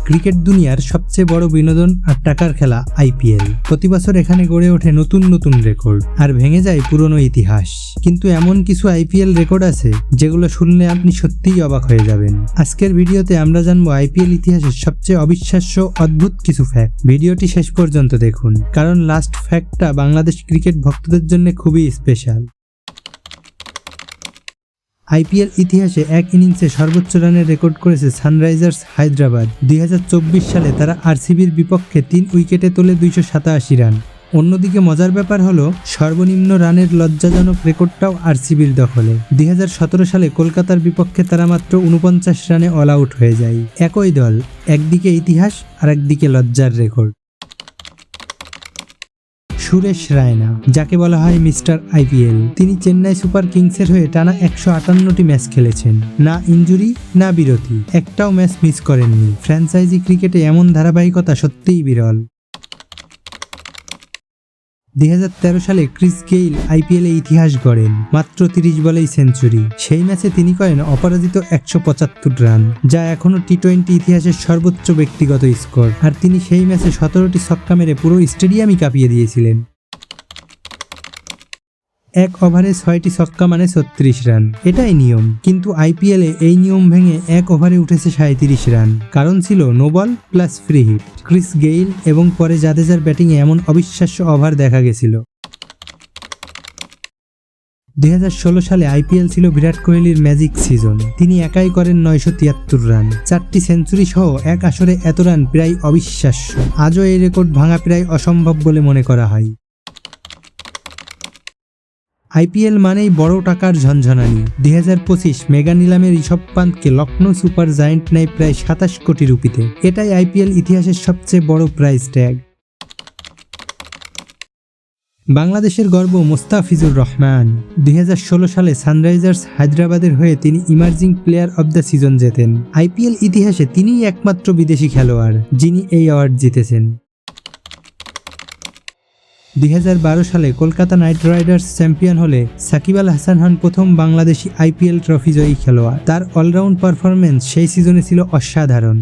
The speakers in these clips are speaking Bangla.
ক্রিকেট দুনিয়ার সবচেয়ে বড় বিনোদন আর টাকার খেলা আইপিএল। প্রতি বছর এখানে গড়ে ওঠে নতুন নতুন রেকর্ড আর ভেঙে যায় পুরনো ইতিহাস। কিন্তু এমন কিছু আইপিএল রেকর্ড আছে যেগুলো শুনলে আপনি সত্যিই অবাক হয়ে যাবেন। আজকের ভিডিওতে আমরা জানবো আইপিএল ইতিহাসের সবচেয়ে অবিশ্বাস্য অদ্ভুত কিছু ফ্যাক্ট। ভিডিওটি শেষ পর্যন্ত দেখুন, কারণ লাস্ট ফ্যাক্টটা বাংলাদেশ ক্রিকেট ভক্তদের জন্য খুবই স্পেশাল। আইপিএল ইতিহাসে এক ইনিংসে সর্বোচ্চ রানের রেকর্ড করেছে সানরাইজার্স হায়দ্রাবাদ। 2024 সালে তারা আরসিবির বিপক্ষে 3 উইকেটে তোলে 287 রান। অন্যদিকে মজার ব্যাপার হলো সর্বনিম্ন রানের লজ্জাজনক রেকর্ডটাও আরসিবির দখলে। 2017 সালে কলকাতার বিপক্ষে তারা মাত্র 49 রানে অল আউট হয়ে যায়। একই দল, একদিকে ইতিহাস আর একদিকে লজ্জার রেকর্ড। সুরেশ রায়না, যাকে বলা হয় মিস্টার আইপিএল, তিনি চেন্নাই সুপার কিংসের হয়ে টানা 158টি ম্যাচ খেলেছেন। না ইনজুরি না বিরতি, একটাও ম্যাচ মিস করেননি। ফ্র্যাঞ্চাইজি ক্রিকেটে এমন ধারাবাহিকতা সত্যিই বিরল। 2013 সালে ক্রিস গেইল আইপিএলে ইতিহাস গড়েন, মাত্র 30 বলেই সেঞ্চুরি। সেই ম্যাচে তিনি করেন অপরাজিত 175 রান, যা এখনও টি-20 ইতিহাসের সর্বোচ্চ ব্যক্তিগত স্কোর। আর তিনি সেই ম্যাচে 17টি ছক্কা মেরে পুরো স্টেডিয়ামই কাঁপিয়ে দিয়েছিলেন। এক ওভারে 6টি ছক্কা মানে 36 রান, এটাই নিয়ম। কিন্তু আইপিএলে এই নিয়ম ভেঙে এক ওভারে উঠেছে 37 রান। কারণ ছিল no ball plus free hit. Chris Gayle এবং পরে জাদেজার ব্যাটিংয়ে এমন অবিশ্বাস্য ওভার দেখা গেছিল। 2016 সালে আইপিএল ছিল বিরাট কোহলির ম্যাজিক সিজন। তিনি একাই করেন 973 রান, 4টি সেঞ্চুরি সহ এক আসরে এত রান প্রায় অবিশ্বাস্য। আজও এই রেকর্ড ভাঙা প্রায় অসম্ভব বলে মনে করা হয়। আইপিএল মানেই বড় টাকার ঝনঝনানি। 2025 মেগা নিলামে ঋষভ পান্তকে লখনৌ সুপার জায়ান্ট নেয় প্রায় 27 কোটি রুপিতে। এটাই আইপিএল ইতিহাসের সবচেয়ে বড় প্রাইস ট্যাগ। বাংলাদেশের গর্ব মোস্তাফিজুর রহমান। 2016 সালে সানরাইজার্স হায়দ্রাবাদের হয়ে তিনি emerging player of the season জেতেন। আইপিএল ইতিহাসে তিনিই একমাত্র বিদেশি খেলোয়াড় যিনি এই অ্যাওয়ার্ড জিতেছেন। 2012 সালে কলকাতা নাইট রাইডার্স চ্যাম্পিয়ন হলে সাকিব আল হাসান হন প্রথম বাংলাদেশি আইপিএল ট্রফি জয়ী খেলোয়াড়। তার অলরাউন্ড পারফরমেন্স সেই সিজনে ছিল অসাধারণ।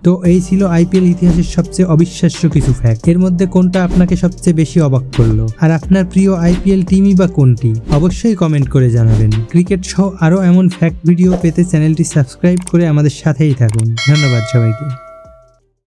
তো এই ছিল আইপিএল ইতিহাসের সবচেয়ে অবিশ্বাস্য কিছু ফ্যাক্ট। এর মধ্যে কোনটা আপনাকে সবচেয়ে বেশি অবাক করলো? আর আপনার প্রিয় আইপিএল টিমই বা কোনটি? অবশ্যই কমেন্ট করে জানাবেন। ক্রিকেট সহ আরও এমন ফ্যাক্ট ভিডিও পেতে চ্যানেলটি সাবস্ক্রাইব করে আমাদের সাথেই থাকুন। ধন্যবাদ সবাইকে।